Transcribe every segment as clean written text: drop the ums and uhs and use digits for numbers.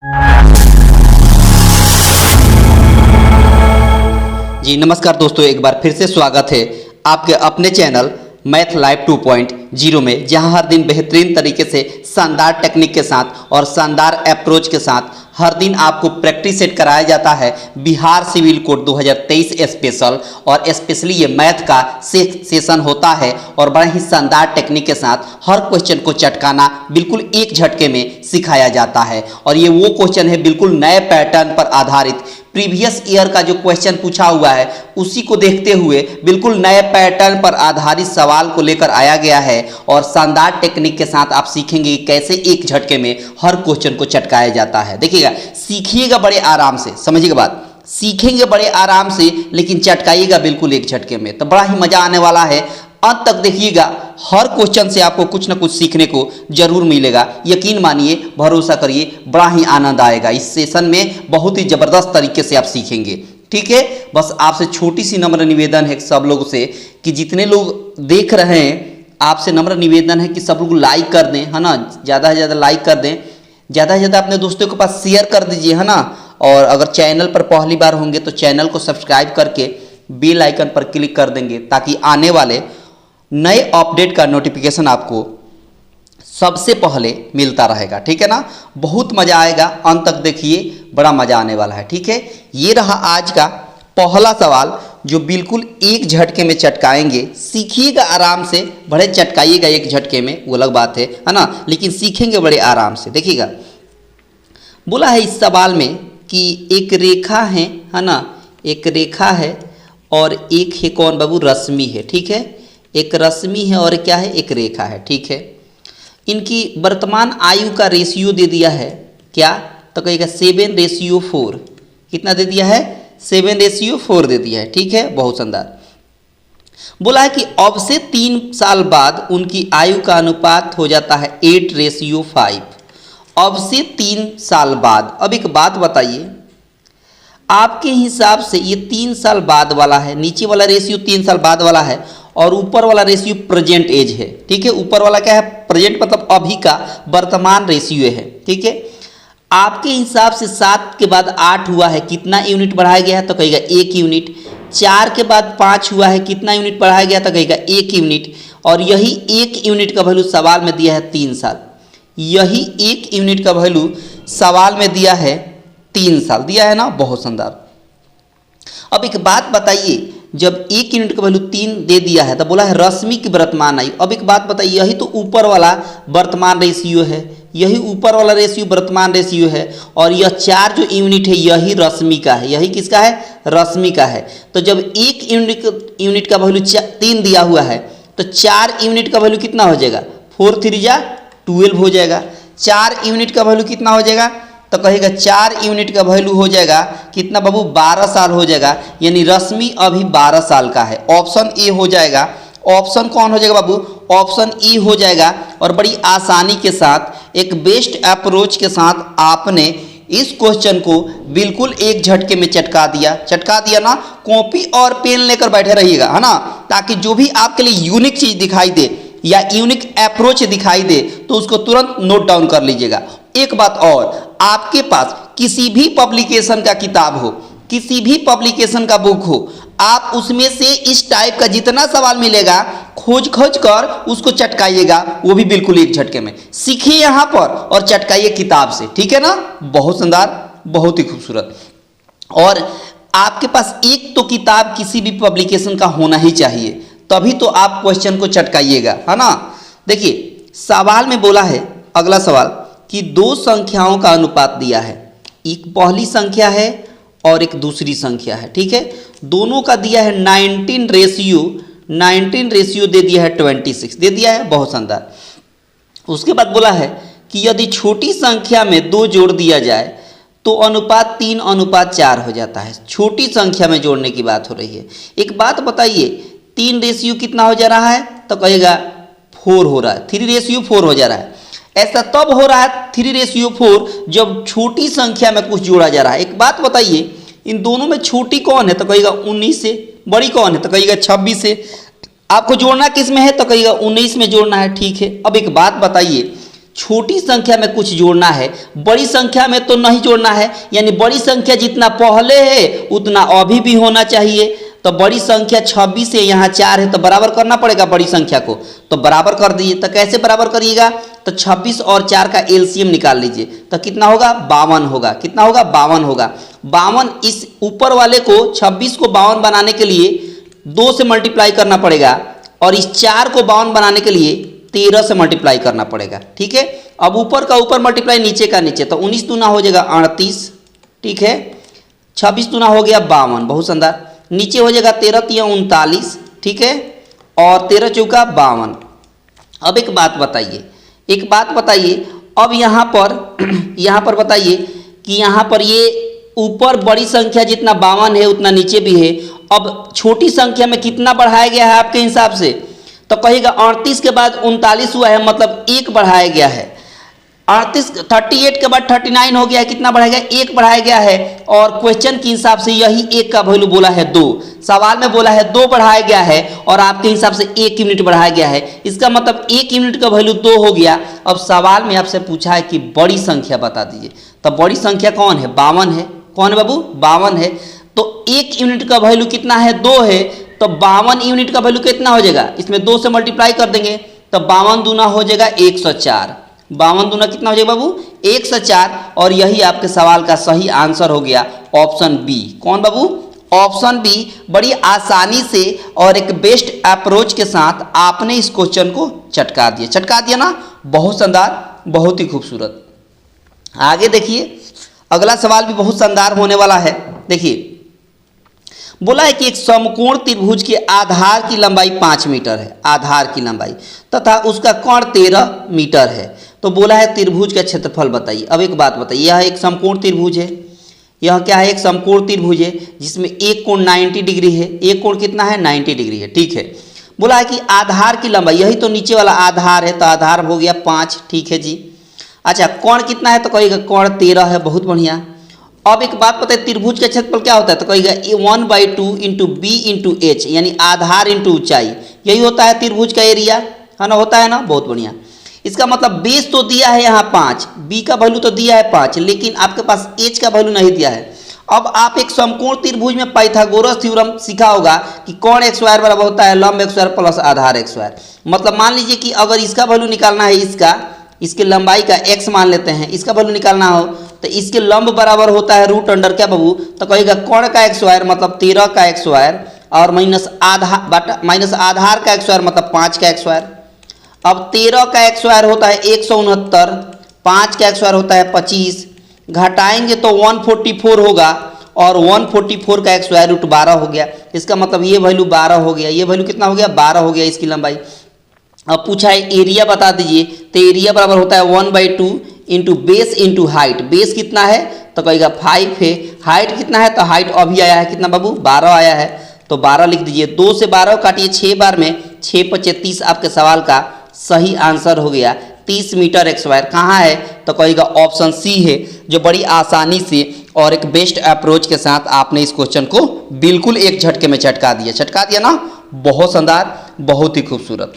जी नमस्कार दोस्तों, एक बार फिर से स्वागत है आपके अपने चैनल मैथ लाइव 2.0 में, जहां हर दिन बेहतरीन तरीके से शानदार टेक्निक के साथ और शानदार अप्रोच के साथ हर दिन आपको प्रैक्टिस सेट कराया जाता है बिहार सिविल कोड 2023 स्पेशल। और स्पेशली ये मैथ का सेशन होता है और बड़ा ही शानदार टेक्निक के साथ हर क्वेश्चन को चटकाना बिल्कुल एक झटके में सिखाया जाता है। और ये वो क्वेश्चन है बिल्कुल नए पैटर्न पर आधारित, प्रीवियस ईयर का जो क्वेश्चन पूछा हुआ है उसी को देखते हुए बिल्कुल नए पैटर्न पर आधारित सवाल को लेकर आया गया है। और शानदार टेक्निक के साथ आप सीखेंगे कि कैसे एक झटके में हर क्वेश्चन को चटकाया जाता है। देखिएगा, सीखिएगा बड़े आराम से, समझिएगा बात, सीखेंगे बड़े आराम से लेकिन चटकाइएगा बिल्कुल एक झटके में, तो बड़ा ही मजा आने वाला है। अंत तक देखिएगा, हर क्वेश्चन से आपको कुछ ना कुछ सीखने को जरूर मिलेगा। यकीन मानिए, भरोसा करिए, बड़ा ही आनंद आएगा। इस सेशन में बहुत ही जबरदस्त तरीके से आप सीखेंगे, ठीक है। बस आपसे छोटी सी नम्र निवेदन है सब लोगों से कि जितने लोग देख रहे हैं, आपसे नम्र निवेदन है कि सब लोग लाइक कर दें, है ना, ज़्यादा से ज़्यादा लाइक कर दें, ज़्यादा से ज़्यादा अपने दोस्तों के पास शेयर कर दीजिए, है ना। और अगर चैनल पर पहली बार होंगे तो चैनल को सब्सक्राइब करके बेल आइकन पर क्लिक कर देंगे, ताकि आने वाले नए अपडेट का नोटिफिकेशन आपको सबसे पहले मिलता रहेगा, ठीक है ना। बहुत मज़ा आएगा, अंत तक देखिए, बड़ा मज़ा आने वाला है, ठीक है। ये रहा आज का पहला सवाल जो बिल्कुल एक झटके में चटकाएंगे। सीखिएगा आराम से, बड़े चटकाइएगा एक झटके में, वो अलग बात है ना, लेकिन सीखेंगे बड़े आराम से। देखिएगा, बोला है इस सवाल में कि एक रेखा है ना, एक रेखा है और एक है कौन बाबू, रश्मि है, ठीक है। एक रश्मि है और क्या है, एक रेखा है, ठीक है। इनकी वर्तमान आयु का रेशियो दे दिया है क्या, तो कहेगा 7:4। कितना दे दिया है, 7:4 दे दिया है, ठीक है। बहुत शानदार। बोला है कि अब से 3 साल बाद उनकी आयु का अनुपात हो जाता है 8:5। अब से 3 साल बाद। अब एक बात बताइए, आपके हिसाब से ये 3 साल बाद वाला है, नीचे वाला रेशियो 3 साल बाद वाला है और ऊपर वाला रेशियो प्रेजेंट एज है, ठीक है। ऊपर वाला क्या है, प्रेजेंट मतलब अभी का वर्तमान रेशियो है, ठीक है। आपके हिसाब से 7 के बाद 8 हुआ है, कितना यूनिट बढ़ाया गया है, तो कहेगा 1 यूनिट। 4 के बाद 5 हुआ है, कितना यूनिट बढ़ाया गया, तो कहेगा 1 यूनिट। और यही 1 यूनिट का वैल्यू सवाल में दिया है 3 साल। यही 1 यूनिट का वैल्यू सवाल में दिया है 3 साल, दिया है ना, बहुत शानदार। अब एक बात बताइए, जब 1 यूनिट का वैल्यू 3 दे दिया है तो बोला है रश्मि की वर्तमान आयु। अब एक बात बताइए, यही तो ऊपर वाला वर्तमान रेशियो है, यही यूपर वाला रेशियो वर्तमान रेशियो है, और यह 4 जो यूनिट है यही रश्मि का है। यही किसका है, रश्मि का है। तो जब 1 यूनिट का वैल्यू 3 दिया हुआ है तो 4 यूनिट का वैल्यू कितना हो जाएगा, 4 3 जा 12 हो जाएगा। 4 यूनिट का वैल्यू कितना हो जाएगा, तो कहेगा 4 यूनिट का वैल्यू हो जाएगा कितना बाबू, 12 साल हो जाएगा। यानी रश्मि अभी 12 साल का है। ऑप्शन ए हो जाएगा। ऑप्शन कौन हो जाएगा बाबू, ऑप्शन ई हो जाएगा। और बड़ी आसानी के साथ, एक बेस्ट अप्रोच के साथ आपने इस क्वेश्चन को बिल्कुल एक झटके में चटका दिया ना। कॉपी और पेन लेकर बैठे रहिएगा, है ना, ताकि जो भी आपके लिए यूनिक चीज दिखाई दे या यूनिक अप्रोच दिखाई दे तो उसको तुरंत नोट डाउन कर लीजिएगा। एक बात और, आपके पास किसी भी पब्लिकेशन का किताब हो, किसी भी पब्लिकेशन का बुक हो, आप उसमें से इस टाइप का जितना सवाल मिलेगा खोज कर उसको चटकाइएगा, वो भी बिल्कुल एक झटके में। सीखिए यहाँ पर और चटकाइए किताब से, ठीक है ना। बहुत शानदार, बहुत ही खूबसूरत। और आपके पास एक तो किताब किसी भी पब्लिकेशन का होना ही चाहिए, तभी तो आप क्वेश्चन को चटकाइएगा, है ना। देखिए, सवाल में बोला है, अगला सवाल, कि 2 संख्याओं का अनुपात दिया है। एक पहली संख्या है और एक दूसरी संख्या है, ठीक है। दोनों का दिया है 19 रेशियो दे दिया है 26, दे दिया है, बहुत शानदार। उसके बाद बोला है कि यदि छोटी संख्या में 2 जोड़ दिया जाए तो अनुपात 3:4 हो जाता है। छोटी संख्या में जोड़ने की बात हो रही है। एक बात बताइए, 3 रेशियो कितना हो जा रहा है, तो कहेगा 4 हो रहा है, 3:4 हो जा रहा है। ऐसा तब हो रहा है 3:4 जब छोटी संख्या में कुछ जोड़ा जा रहा है। एक बात बताइए, इन दोनों में छोटी कौन है, तो कहेगा 19 से। बड़ी कौन है, तो कहेगा 26 से। आपको जोड़ना किस में है, तो कहेगा 19 में जोड़ना है, ठीक है। अब एक बात बताइए, छोटी संख्या में कुछ जोड़ना है, बड़ी संख्या में तो नहीं जोड़ना है, यानी बड़ी संख्या जितना पहले है उतना अभी भी होना चाहिए। तो बड़ी संख्या 26 है, यहाँ 4 है, तो बराबर करना पड़ेगा बड़ी संख्या को, तो बराबर कर दीजिए। तो कैसे बराबर करिएगा, तो 26 और 4 का एलसीएम निकाल लीजिए, तो कितना होगा 52 होगा। कितना होगा 52 होगा। 52 इस ऊपर वाले को 26 को 52 बनाने के लिए 2 से मल्टीप्लाई करना पड़ेगा, और इस 4 को 52 बनाने के लिए 13 से मल्टीप्लाई करना पड़ेगा। ठीक है, अब ऊपर का ऊपर मल्टीप्लाई नीचे का नीचे, तो 19 दूना हो जाएगा 38। ठीक है, 26 दूना हो गया 52, बहुत शानदार। नीचे हो जाएगा 13 तिया 39। ठीक है, और 13 चौका 52। अब एक बात बताइए, अब यहाँ पर बताइए कि यहाँ पर ये ऊपर बड़ी संख्या जितना 52 है उतना नीचे भी है। अब छोटी संख्या में कितना बढ़ाया गया है आपके हिसाब से, तो कहिएगा 38 के बाद 39 हुआ है, मतलब 1 बढ़ाया गया है। 38 के बाद 39 हो गया है, कितना बढ़ाया गया, 1 बढ़ाया गया है। और क्वेश्चन के हिसाब से यही 1 का वैल्यू बोला है 2, सवाल में बोला है 2 बढ़ाया गया है, और आपके हिसाब से 1 यूनिट बढ़ाया गया है। इसका मतलब 1 यूनिट का वैल्यू 2 हो गया। अब सवाल में आपसे पूछा है कि बड़ी संख्या बता दीजिए, तो बड़ी संख्या कौन है, 52 है। कौन है बाबू, 52 है। तो 1 यूनिट का वैल्यू कितना है, 2 है, तो 52 यूनिट का वैल्यू कितना हो जाएगा, इसमें 2 से मल्टीप्लाई कर देंगे, तो 52 दूना हो जाएगा 104। 52 दूना कितना हो जाएगा बाबू, 104। और यही आपके सवाल का सही आंसर हो गया ऑप्शन बी। कौन बाबू, ऑप्शन बी। बड़ी आसानी से और एक बेस्ट अप्रोच के साथ आपने इस क्वेश्चन को चटका दिया ना, बहुत शानदार, बहुत ही खूबसूरत। आगे देखिए, अगला सवाल भी बहुत शानदार होने वाला है। देखिए, बोला है कि एक समकोण त्रिभुज के आधार की लंबाई 5 मीटर है, आधार की लंबाई, तथा उसका कोण 13 मीटर है। तो बोला है त्रिभुज का क्षेत्रफल बताइए। अब एक बात बताइए, यह एक समकोण त्रिभुज है, यह क्या है, एक समकोण त्रिभुज है जिसमें एक कोण 90 डिग्री है। एक कोण कितना है, 90 डिग्री है। ठीक है, बोला है कि आधार की लंबाई, यही तो नीचे वाला आधार है, तो आधार हो गया 5। ठीक है जी। अच्छा, कोण कितना है, तो कहिएगा कोण 13 है, बहुत बढ़िया। अब एक बात पता है, त्रिभुज का क्षेत्रफल क्या होता है, तो कहिएगा 1/2 इंटू बी इंटू एच, यानी आधार इंटू ऊंचाई, यही होता है त्रिभुज का एरिया, है ना, होता है ना, बहुत बढ़िया। इसका मतलब बेस तो दिया है यहाँ 5, बी का वैल्यू तो दिया है 5, लेकिन आपके पास एच का वैल्यू नहीं दिया है। अब आप एक समकोण त्रिभुज में पाइथागोरस थ्योरम सीखा होगा कि कोण x स्क्वायर बराबर होता है लंब x स्क्वायर प्लस आधार x स्क्वायर। मतलब मान लीजिए कि अगर इसका वैल्यू निकालना है, इसके लंबाई का x मान लेते हैं, इसका वैल्यू निकालना हो तो इसके लंब बराबर होता है रूट अंडर क्या बाबू, तो कहेगा कोण का x स्क्वायर मतलब 13 का x स्क्वायर, और माइनस आधार का x स्क्वायर मतलब 5 का x स्क्वायर। अब 13 का x स्क्वायर होता है 169, 5 का x स्क्वायर होता है 25, घटाएंगे तो 144 होगा, और 144 का x स्क्वायर रूट 12 हो गया। इसका मतलब ये वैल्यू 12 हो गया, ये वैल्यू कितना हो गया, 12 हो गया इसकी लंबाई। अब पूछा है एरिया बता दीजिए, तो एरिया बराबर होता है 1/2 into base into height. Base कितना है, तो कहेगा 5 है। हाइट कितना है, तो हाइट अभी आया है कितना बाबू, 12 आया है, तो 12 लिख दीजिए। 2 से 12 काटिए 6 बार में, 6 × 5 30 आपके सवाल का सही आंसर हो गया 30 मीटर x स्क्वायर। कहाँ है, तो कहेगा ऑप्शन सी है, जो बड़ी आसानी से और एक बेस्ट अप्रोच के साथ आपने इस क्वेश्चन को बिल्कुल एक झटके में चटका दिया ना, बहुत शानदार, बहुत ही खूबसूरत।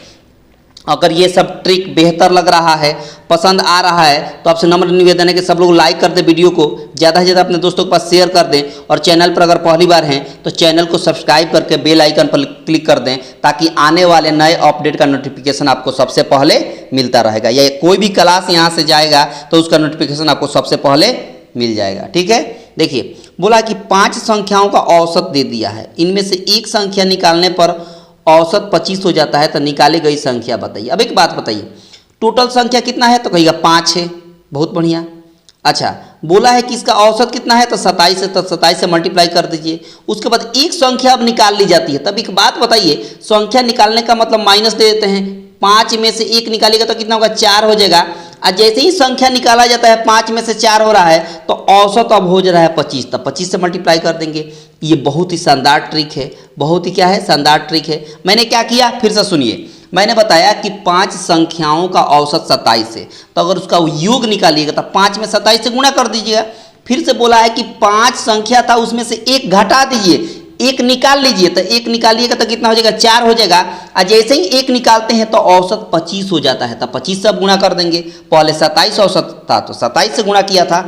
अगर ये सब ट्रिक बेहतर लग रहा है, पसंद आ रहा है, तो आपसे नम्र निवेदन है कि सब लोग लाइक कर दें, वीडियो को ज़्यादा से ज़्यादा अपने दोस्तों के पास शेयर कर दें, और चैनल पर अगर पहली बार हैं तो चैनल को सब्सक्राइब करके बेल आइकन पर क्लिक कर दें, ताकि आने वाले नए अपडेट का नोटिफिकेशन आपको सबसे पहले मिलता रहेगा। या कोई भी क्लास यहाँ से जाएगा तो उसका नोटिफिकेशन आपको सबसे पहले मिल जाएगा। ठीक है, देखिए बोला कि 5 संख्याओं का औसत दे दिया है, इनमें से एक संख्या निकालने पर औसत 25 हो जाता है, तो निकाली गई संख्या बताइए। अब एक बात बताइए, टोटल संख्या कितना है, तो कहिएगा 5 है, बहुत बढ़िया। अच्छा, बोला है कि इसका औसत कितना है, तो 27 है, तो 27 से मल्टीप्लाई कर दीजिए। उसके बाद एक संख्या अब निकाल ली जाती है। तब एक बात बताइए, संख्या निकालने का मतलब माइनस दे देते हैं, 5 में से 1 निकालिएगा तो कितना होगा, 4 हो जाएगा। और जैसे ही संख्या निकाला जाता है 5 में से 4 हो रहा है, तो औसत अब हो जा रहा है 25, तो 25 से मल्टीप्लाई कर देंगे। ये बहुत ही शानदार ट्रिक है, बहुत ही क्या है, शानदार ट्रिक है। मैंने क्या किया, फिर से सुनिए। मैंने बताया कि 5 संख्याओं का औसत 27 है, तो अगर उसका योग निकालिएगा तो 5 में 27 से गुणा कर दीजिएगा। फिर से बोला है कि 5 संख्या था, उसमें से 1 घटा दीजिए, एक निकाल लीजिए, तो एक निकालिएगा तो कितना हो जाएगा, 4 हो जाएगा। और जैसे ही एक निकालते हैं तो औसत 25 हो जाता है, तो 25 से अब गुणा कर देंगे। पहले 27 औसत था तो 27 से गुणा किया था।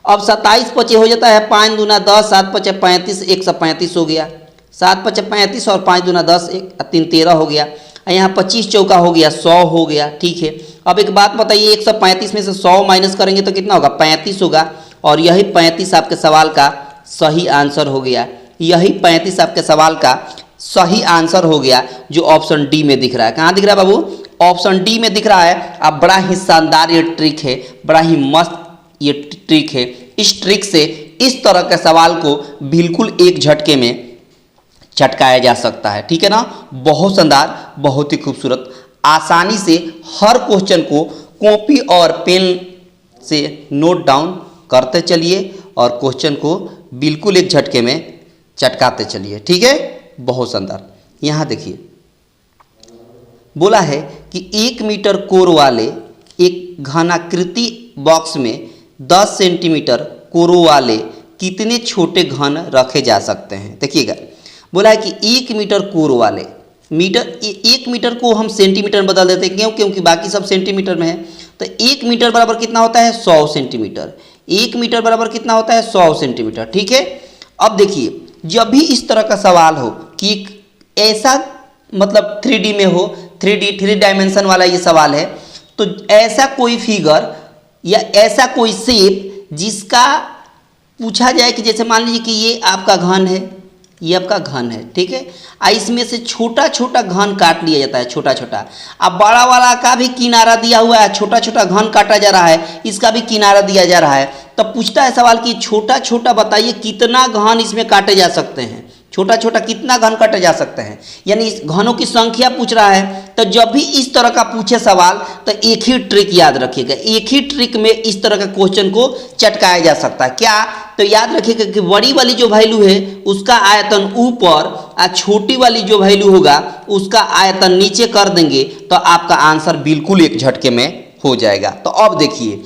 अब 27 पचे हो जाता है 5 दूना 10, 7 पचे 35, 135 हो गया। 7 पचे 35 और 5 दूना 10, 3 13 हो गया। यहाँ 25 चौका हो गया 100 हो गया। ठीक है, अब एक बात बताइए, 135 में से 100 माइनस करेंगे तो कितना होगा, 35 होगा। और यही 35 आपके सवाल का सही आंसर हो गया। यही 35 आपके सवाल का सही आंसर हो गया, जो ऑप्शन डी में दिख रहा है। कहाँ दिख रहा है बाबू, ऑप्शन डी में दिख रहा है। अब बड़ा ही शानदार ये ट्रिक है, बड़ा ही मस्त ये ट्रिक है। इस ट्रिक से इस तरह के सवाल को बिल्कुल एक झटके में चटकाया जा सकता है। ठीक है ना, बहुत शानदार, बहुत ही खूबसूरत। आसानी से हर क्वेश्चन को कॉपी और पेन से नोट डाउन करते चलिए और क्वेश्चन को बिल्कुल एक झटके में चटकाते चलिए। ठीक है, बहुत शानदार। यहाँ देखिए, बोला है कि 1 मीटर कोर वाले एक घनाकृति बॉक्स में 10 सेंटीमीटर कोरों वाले कितने छोटे घन रखे जा सकते हैं। देखिएगा, बोला है कि 1 मीटर कोर वाले, मीटर 1 मीटर को हम सेंटीमीटर में बदल देते हैं, क्यों, क्योंकि बाकी सब सेंटीमीटर में है। तो 1 मीटर बराबर कितना होता है, 100 सेंटीमीटर। 1 मीटर बराबर कितना होता है, 100 सेंटीमीटर। ठीक है, अब देखिए, जब भी इस तरह का सवाल हो कि ऐसा मतलब 3D में हो, 3 डायमेंशन वाला ये सवाल है, तो ऐसा कोई फिगर या ऐसा कोई शेप जिसका पूछा जाए कि जैसे मान लीजिए कि ये आपका घन है, ये आपका घन है। ठीक है, इसमें से छोटा छोटा घन काट लिया जाता है, छोटा छोटा। अब बड़ा वाला का भी किनारा दिया हुआ है, छोटा छोटा घन काटा जा रहा है, इसका भी किनारा दिया जा रहा है। तब पूछता है सवाल कि छोटा छोटा बताइए कितना घन इसमें काटे जा सकते हैं, छोटा छोटा कितना घन काटे जा सकते हैं, यानी इस घनों की संख्या पूछ रहा है। तो जब भी इस तरह का पूछे सवाल तो एक ही ट्रिक याद रखिएगा, एक ही ट्रिक में इस तरह के क्वेश्चन को चटकाया जा सकता है। क्या, तो याद रखिएगा कि बड़ी वाली जो वैल्यू है उसका आयतन ऊपर और छोटी वाली जो वैल्यू होगा उसका आयतन नीचे कर देंगे तो आपका आंसर बिल्कुल एक झटके में हो जाएगा। तो अब देखिए,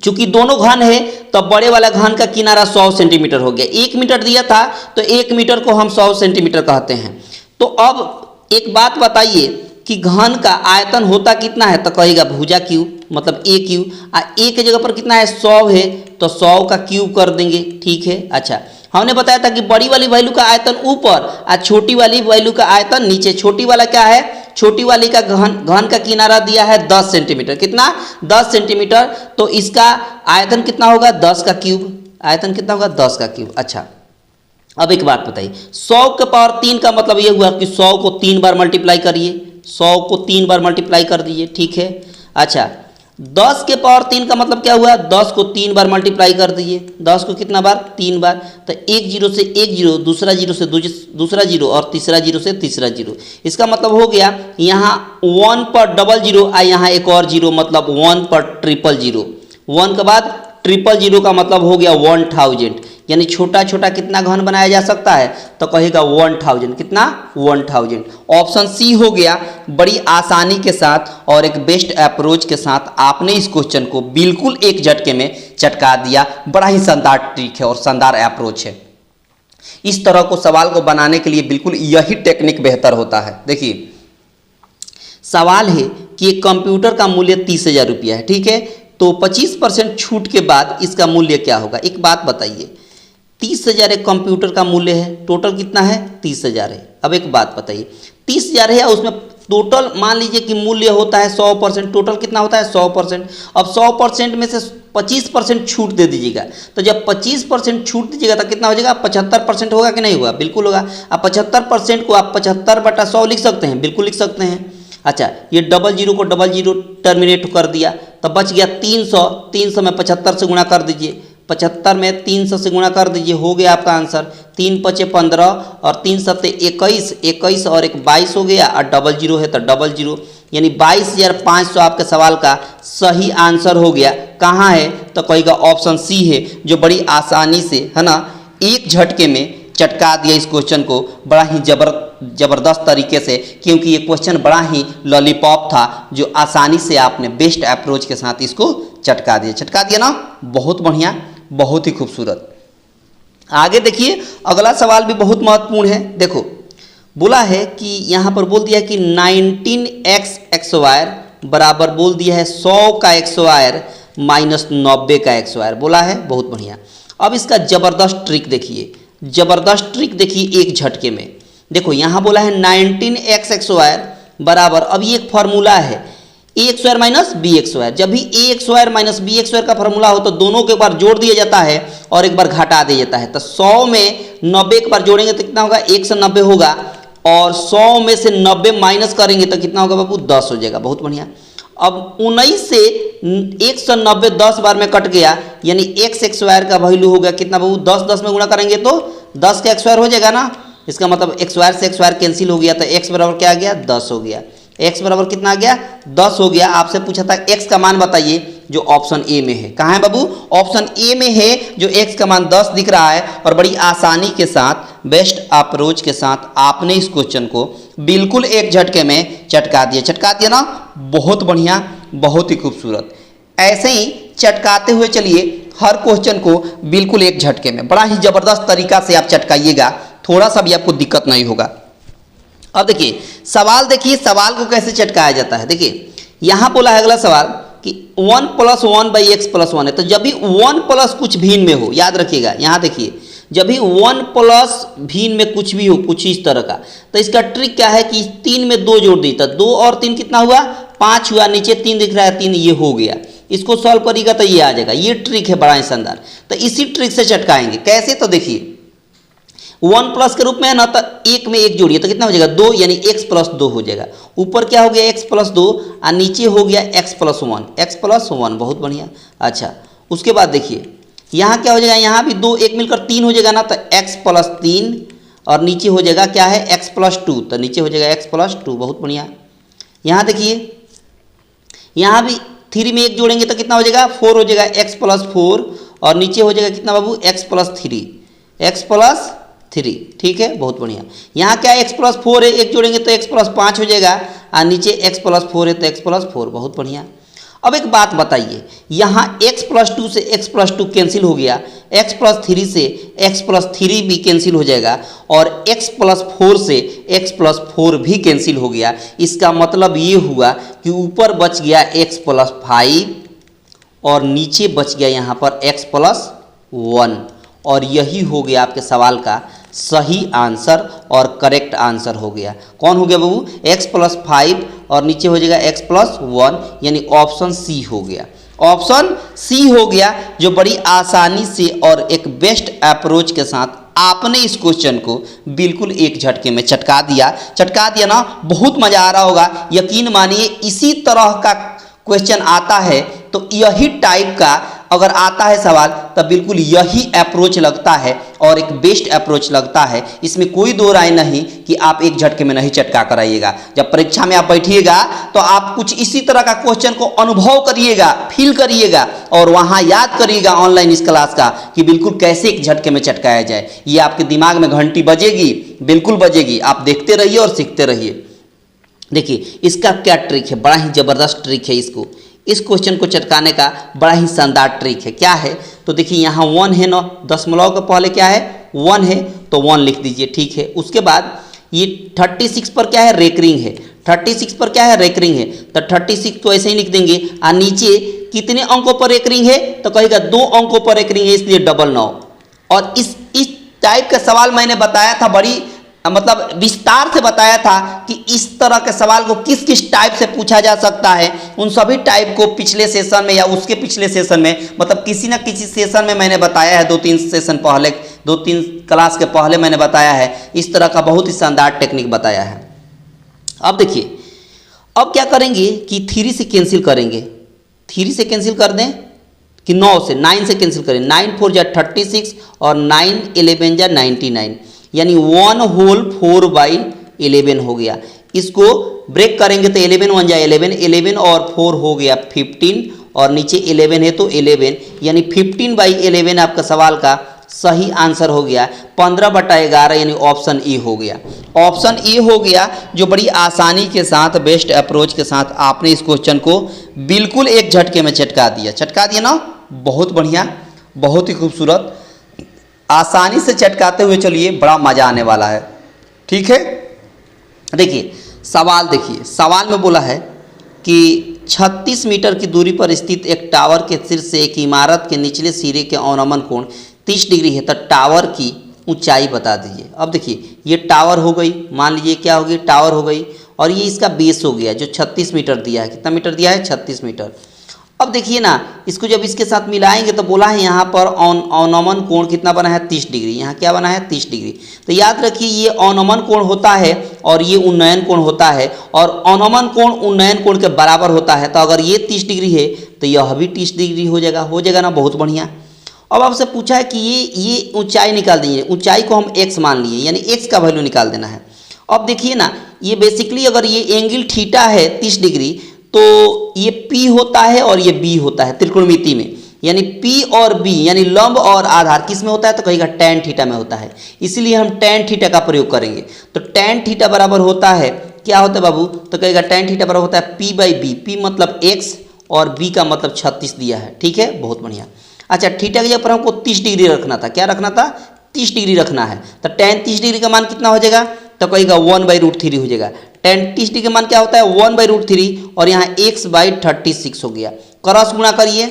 चूंकि दोनों घन है तो बड़े वाला घन का किनारा 100 सेंटीमीटर हो गया। 1 मीटर दिया था तो 1 मीटर को हम 100 सेंटीमीटर कहते हैं। तो अब एक बात बताइए कि घन का आयतन होता कितना है, तो कहेगा भुजा क्यूब, मतलब ए क्यूब। ए के जगह पर कितना है, 100 है, तो 100 का क्यूब कर देंगे। ठीक है, अच्छा, हमने बताया था कि बड़ी वाली वैल्यू का आयतन ऊपर और छोटी वाली वैल्यू का आयतन नीचे। छोटी वाला क्या है, छोटी वाली का घन का किनारा दिया है 10 सेंटीमीटर। कितना, 10 सेंटीमीटर। तो इसका आयतन कितना होगा, 10 का क्यूब। आयतन कितना होगा, 10 का क्यूब। अच्छा, अब एक बात बताइए, 100 के पावर 3 का मतलब ये हुआ कि 100 को 3 बार मल्टीप्लाई करिए, 100 को 3 बार मल्टीप्लाई कर दीजिए। ठीक है, अच्छा, 10 के पावर 3 का मतलब क्या हुआ, 10 को 3 बार मल्टीप्लाई कर दीजिए। 10 को कितना बार, 3 बार। तो एक जीरो से एक जीरो, दूसरा जीरो से दूसरा जीरो और तीसरा जीरो से तीसरा जीरो। इसका मतलब हो गया यहाँ 1 पर डबल जीरो और यहाँ एक और जीरो, मतलब 1 पर ट्रिपल जीरो। 1 के बाद ट्रिपल जीरो का मतलब हो गया 1000, यानी छोटा छोटा कितना घन बनाया जा सकता है, तो कहेगा 1000। कितना, 1000। ऑप्शन सी हो गया। बड़ी आसानी के साथ और एक बेस्ट अप्रोच के साथ आपने इस क्वेश्चन को बिल्कुल एक झटके में चटका दिया। बड़ा ही शानदार ट्रिक है और शानदार अप्रोच है। इस तरह को सवाल को बनाने के लिए बिल्कुल यही टेक्निक बेहतर होता है। देखिए, सवाल है कि एक कंप्यूटर का मूल्य 30,000 रुपया है। ठीक है, तो 25% छूट के बाद इसका मूल्य क्या होगा। एक बात बताइए, 30,000 एक कंप्यूटर का मूल्य है, टोटल कितना है, 30,000 है। अब एक बात बताइए, 30,000 है, उसमें टोटल मान लीजिए कि मूल्य होता है 100%, टोटल कितना होता है 100%। अब 100% में से 25% छूट दे दीजिएगा, तो जब 25% छूट दीजिएगा तो कितना हो जाएगा, 75% होगा कि नहीं होगा, बिल्कुल होगा। अब 75% को आप 75/100 लिख सकते हैं, बिल्कुल लिख सकते हैं। अच्छा, ये डबल जीरो को डबल जीरो टर्मिनेट कर दिया तो बच गया 300। 300 में 75 से गुणा कर दीजिए, 75 में 300 से गुणा कर दीजिए, हो गया आपका आंसर। 3 पचे 15 और 3 सत्ते 21, 21 और एक 22 हो गया, और डबल जीरो है तो डबल जीरो, यानी 22,500 आपके सवाल का सही आंसर हो गया। कहाँ है, तो कहेगा ऑप्शन सी है, जो बड़ी आसानी से, है ना, एक झटके में चटका दिया इस क्वेश्चन को बड़ा ही जबरदस्त तरीके से, क्योंकि ये क्वेश्चन बड़ा ही लॉलीपॉप था, जो आसानी से आपने बेस्ट अप्रोच के साथ इसको चटका दिया ना, बहुत बढ़िया, बहुत ही खूबसूरत। आगे देखिए अगला सवाल भी बहुत महत्वपूर्ण है। देखो बोला है कि यहाँ पर बोल दिया है कि 19x एक्स वायर बराबर बोल दिया है 100 का एक्स वायर माइनस 90 का एक्स वायर बोला है। बहुत बढ़िया। अब इसका ज़बरदस्त ट्रिक देखिए, ज़बरदस्त ट्रिक देखिए एक झटके में। देखो यहाँ बोला है 19x एक्स वायर बराबर, अब ये एक फार्मूला है A X wire minus B X wire. जब भी A X wire minus B X wire का फार्मूला हो तो दोनों के एक बार जोड़ दिया जाता है और एक बार घटा दिया जाता है। तो 100 में 90 एक बार जोड़ेंगे तो कितना होगा, 1 से 90 होगा, और 100 में से 90 माइनस करेंगे तो कितना होगा बाबू, 10 हो जाएगा। बहुत बढ़िया। अब 19 से 190 10 बार में कट गया, यानी एक्स एक्स वायर का वैल्यू हो गया कितना बाबू, 10 10 में गुणा करेंगे तो 10 का एक्स वायर हो जाएगा ना। इसका मतलब एक्स वायर से एक्स वायर कैंसिल हो गया, तो एक्स बराबर क्या आ गया, 10 हो गया। एक्स बराबर कितना आ गया, 10 हो गया। आपसे पूछा था एक्स का मान बताइए, जो ऑप्शन ए में है। कहाँ है बाबू, ऑप्शन ए में है, जो एक्स का मान 10 दिख रहा है। और बड़ी आसानी के साथ, बेस्ट अप्रोच के साथ आपने इस क्वेश्चन को बिल्कुल एक झटके में चटका दिया। चटका दिया ना, बहुत बढ़िया, बहुत ही खूबसूरत। ऐसे ही चटकाते हुए चलिए हर क्वेश्चन को बिल्कुल एक झटके में, बड़ा ही जबरदस्त तरीका से आप चटकाइएगा, थोड़ा सा भी आपको दिक्कत नहीं होगा। अब देखिए सवाल, देखिए सवाल को कैसे चटकाया जाता है। देखिए यहाँ बोला है अगला सवाल कि 1 + 1 / x + 1 है। तो जब भी 1 प्लस कुछ भिन्न में हो, याद रखिएगा, यहाँ देखिए जब भी 1 प्लस भिन्न में कुछ भी हो, कुछ इस तरह का, तो इसका ट्रिक क्या है कि 3 में 2 जोड़ दी, तो 2 और 3 कितना हुआ, 5 हुआ। नीचे 3 दिख रहा है, 3 ये हो गया। इसको सॉल्व करिएगा तो ये आ जाएगा। ये ट्रिक है बड़ा ही शानदार। तो इसी ट्रिक से चटकाएंगे। कैसे, तो देखिए 1 प्लस के रूप में है ना, तो 1 में 1 जोड़िए तो कितना हो जाएगा, 2, यानी x + 2 हो जाएगा। ऊपर क्या हो गया, x + 2, और नीचे हो गया x + 1, x + 1। बहुत बढ़िया। अच्छा, उसके बाद देखिए यहाँ क्या हो जाएगा, यहाँ भी 2 1 मिलकर 3 हो जाएगा ना, तो x + 3, और नीचे हो जाएगा क्या है, x + 2, तो नीचे हो जाएगा x + 2। बहुत बढ़िया। यहाँ देखिए यहाँ भी 3 में 1 जोड़ेंगे तो कितना हो जाएगा, 4 हो जाएगा, x + 4, और नीचे हो जाएगा कितना बाबू, x + 3, x + 3। ठीक है, बहुत बढ़िया। यहाँ क्या है, x + 4 है, 1 जोड़ेंगे तो x + 5 हो जाएगा, और नीचे x + 4 है तो x + 4। बहुत बढ़िया। अब एक बात बताइए, यहाँ x + 2 से x + 2 कैंसिल हो गया, x + 3 से x + 3 भी कैंसिल हो जाएगा, और x + 4 से x + 4 भी कैंसिल हो गया। इसका मतलब ये हुआ कि ऊपर बच गया x + 5 और नीचे बच गया यहाँ पर x + 1, और यही हो गया आपके सवाल का सही आंसर और करेक्ट आंसर हो गया। कौन हो गया बाबू, x + 5 और नीचे हो जाएगा x + 1, यानी ऑप्शन सी हो गया। ऑप्शन सी हो गया, जो बड़ी आसानी से और एक बेस्ट अप्रोच के साथ आपने इस क्वेश्चन को बिल्कुल एक झटके में चटका दिया ना। बहुत मजा आ रहा होगा, यकीन मानिए। इसी तरह का क्वेश्चन आता है तो यही टाइप का अगर आता है सवाल, तब बिल्कुल यही अप्रोच लगता है और एक बेस्ट अप्रोच लगता है। इसमें कोई दो राय नहीं कि आप एक झटके में नहीं चटका कराइएगा। जब परीक्षा में आप बैठिएगा तो आप कुछ इसी तरह का क्वेश्चन को अनुभव करिएगा, फील करिएगा, और वहाँ याद करिएगा ऑनलाइन इस क्लास का कि बिल्कुल कैसे एक झटके में चटकाया जाए। ये आपके दिमाग में घंटी बजेगी, बिल्कुल बजेगी। आप देखते रहिए और सीखते रहिए। देखिए इसका क्या ट्रिक है, बड़ा ही ज़बरदस्त ट्रिक है। इस क्वेश्चन को चटकाने का बड़ा ही शानदार ट्रिक है। क्या है, तो देखिए यहाँ 1 है ना, दशमलव के पहले क्या है, 1 है, तो 1 लिख दीजिए। ठीक है, उसके बाद ये 36 पर क्या है, रेकरिंग है। 36 पर क्या है, रेकरिंग है, तो 36 तो ऐसे ही लिख देंगे। और नीचे कितने अंकों पर रेकरिंग है, तो कहेगा 2 अंकों पर रेकरिंग है, इसलिए 99। और इस टाइप का सवाल मैंने बताया था, बड़ी मतलब विस्तार से बताया था कि इस तरह के सवाल को किस किस टाइप से पूछा जा सकता है। उन सभी टाइप को पिछले सेशन में या उसके पिछले सेशन में, मतलब किसी न किसी सेशन में मैंने बताया है। 2-3 सेशन पहले, 2-3 क्लास के पहले मैंने बताया है। इस तरह का बहुत ही शानदार टेक्निक बताया है। अब देखिए, अब क्या करेंगे कि 3 से कैंसिल करेंगे। 3 से कैंसिल कर दें कि 9 से, 9 से कैंसिल करें। 9 4 जा 36 और 9 11 जा 99, यानी 1 होल 4/11 हो गया। इसको ब्रेक करेंगे तो 11 1 जा 11, 11 और 4 हो गया 15, और नीचे 11 है तो 11, यानी 15/11 आपका सवाल का सही आंसर हो गया। 15/11 यानी ऑप्शन ए हो गया। ऑप्शन ए हो गया, जो बड़ी आसानी के साथ, बेस्ट अप्रोच के साथ आपने इस क्वेश्चन को बिल्कुल एक झटके में चटका दिया ना। बहुत बढ़िया, बहुत ही खूबसूरत। आसानी से चटकाते हुए चलिए, बड़ा मजा आने वाला है। ठीक है, देखिए सवाल, देखिए सवाल में बोला है कि 36 मीटर की दूरी पर स्थित एक टावर के शीर्ष से एक इमारत के निचले सिरे के अवनमन कोण 30 डिग्री है, तो टावर की ऊंचाई बता दीजिए। अब देखिए ये टावर हो गई, मान लीजिए क्या होगी, टावर हो गई, और ये इसका बेस हो गया जो 36 मीटर दिया है। कितना मीटर दिया है? 36 मीटर। अब देखिए ना, इसको जब इसके साथ मिलाएंगे तो बोला है यहाँ पर अवनमन कोण कितना बना है? 30 डिग्री। यहाँ क्या बना है? 30 डिग्री। तो याद रखिए ये अवनमन कोण होता है और ये उन्नयन कोण होता है, और अवनमन कोण उन्नयन कोण के बराबर होता है। तो अगर ये 30 डिग्री है तो यह भी 30 डिग्री हो जाएगा ना, बहुत बढ़िया। अब आपसे पूछा है कि ये ऊंचाई निकाल दीजिए। ऊंचाई को हम x मान लिए, यानी x का वैल्यू निकाल देना है। अब देखिए ना, ये बेसिकली अगर ये एंगल थीटा है 30 डिग्री, तो ये P होता है और ये B होता है त्रिकोणमिति में, यानी P और B यानी लंब और आधार किस में होता है? तो कहेगा tan थीटा में होता है। इसीलिए हम tan थीटा का प्रयोग करेंगे। तो tan थीटा बराबर होता है, क्या होता है बाबू? तो कहेगा tan थीटा बराबर होता है P बाई B। P मतलब x और B का मतलब 36 दिया है। ठीक है, बहुत बढ़िया। अच्छा, थीटा के जगह पर हमको 30 डिग्री रखना था। क्या रखना था? 30 डिग्री रखना है। तो tan 30 डिग्री का मान कितना हो जाएगा? तो कहेगा 1/√3 हो जाएगा। tan 30 डिग्री का मान क्या होता है? 1/√3, और यहाँ x/36 हो गया। क्रॉस गुणा करिए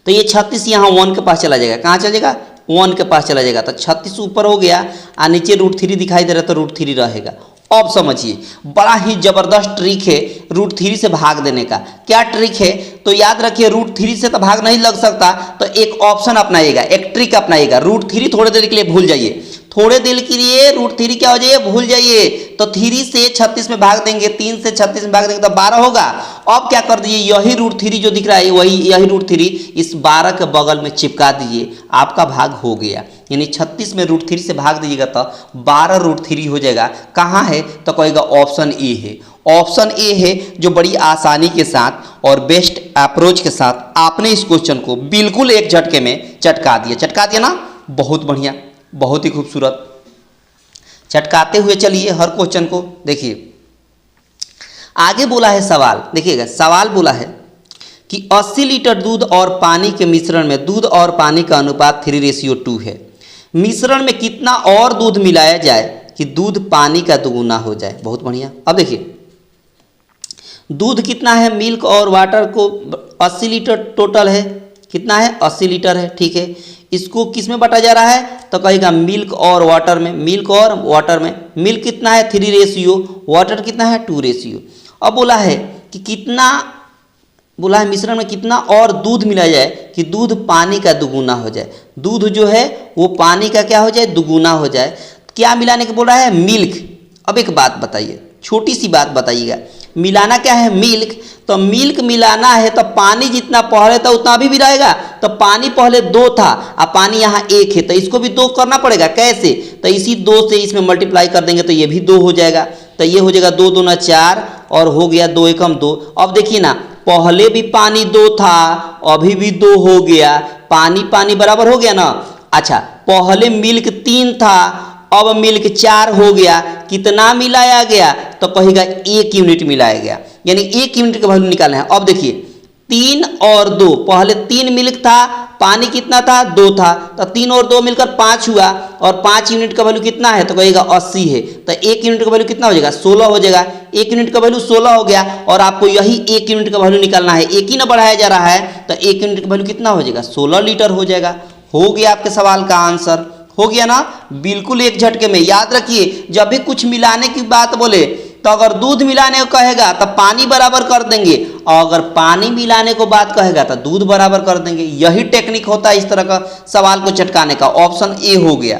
तो ये 36 यहाँ 1 के पास चला जाएगा। कहाँ चला जाएगा? 1 के पास चला जाएगा। तो 36 ऊपर हो गया और नीचे √3 दिखाई दे रहा है, तो √3 रहेगा। अब समझिए, बड़ा ही जबरदस्त ट्रिक है √3 से भाग देने का। क्या ट्रिक है? तो याद रखिए √3 से तो भाग नहीं लग सकता, तो एक ऑप्शन अपनाइएगा, एक ट्रिक अपनाइएगा। √3 थोड़े देर के लिए भूल जाइए, थोड़े देर के लिए √3 क्या हो जाइए? भूल जाइए। तो 3 से 36 में भाग देंगे, 3 से 36 में भाग देंगे तो 12 होगा। अब क्या कर दीजिए, यही √3 जो दिख रहा है यही √3 इस 12 के बगल में चिपका दीजिए, आपका भाग हो गया। यानी 36 में √3 से भाग दीजिएगा तो 12√3 हो जाएगा। कहाँ है? तो कहेगा ऑप्शन ए है। ऑप्शन ए है जो बड़ी आसानी के साथ और बेस्ट अप्रोच के साथ आपने इस क्वेश्चन को बिल्कुल एक झटके में चटका दिया ना, बहुत बढ़िया, बहुत ही खूबसूरत। चटकाते हुए चलिए हर क्वेश्चन को। देखिए आगे बोला है सवाल, देखिएगा सवाल बोला है कि 80 लीटर दूध और पानी के मिश्रण में दूध और पानी का अनुपात 3:2 है। मिश्रण में कितना और दूध मिलाया जाए कि दूध पानी का दुगुना हो जाए? बहुत बढ़िया। अब देखिए दूध कितना है? मिल्क और वाटर को 80 लीटर टोटल है। कितना है? 80 लीटर है। ठीक है, इसको किस में बांटा जा रहा है? तो कहेगा मिल्क और वाटर में। मिल्क और वाटर में मिल्क कितना है? 3:, वाटर कितना है? 2:। अब बोला है कि कितना, बोला है मिश्रण में कितना और दूध मिलाया जाए कि दूध पानी का दुगुना हो जाए। दूध जो है वो पानी का क्या हो जाए? दुगुना हो जाए। क्या मिलाने को बोल रहा है? मिल्क। अब एक बात बताइए, छोटी सी बात बताइएगा, मिलाना क्या है? मिल्क। तो मिल्क मिलाना है तो पानी जितना पहले था उतना भी रहेगा। तो पानी पहले 2 था और पानी यहाँ 1 है, तो इसको भी 2 करना पड़ेगा। कैसे? तो इसी 2 से इसमें मल्टीप्लाई कर देंगे तो ये भी 2 हो जाएगा। तो ये हो जाएगा 2 दूना 4 और हो गया 2 एकम 2। अब देखिए ना, पहले भी पानी 2 था, अभी भी 2 हो गया, पानी पानी बराबर हो गया ना। अच्छा, पहले मिल्क 3 था, अब मिल्क 4 हो गया। कितना मिलाया गया? तो कहेगा 1 यूनिट मिलाया गया, यानी 1 यूनिट का वैल्यू निकालना है। अब देखिए 3 और 2, पहले 3 मिल्क था, पानी कितना था? 2 था, तो 3 और 2 मिलकर 5 हुआ, और 5 यूनिट का वैल्यू कितना है? तो कहेगा 80 है। तो 1 यूनिट का वैल्यू कितना हो जाएगा? 16 हो जाएगा। 1 यूनिट का वैल्यू 16 हो गया, और आपको यही 1 यूनिट का वैल्यू निकालना है। 1 ही ना बढ़ाया जा रहा है, तो 1 यूनिट का वैल्यू कितना हो जाएगा? 16 लीटर हो जाएगा। हो गया आपके सवाल का आंसर, हो गया ना, बिल्कुल एक झटके में। याद रखिए जब भी कुछ मिलाने की बात बोले तो अगर दूध मिलाने को कहेगा तो पानी बराबर कर देंगे, और अगर पानी मिलाने को बात कहेगा तो दूध बराबर कर देंगे। यही टेक्निक होता है इस तरह का सवाल को चटकाने का। ऑप्शन ए हो गया।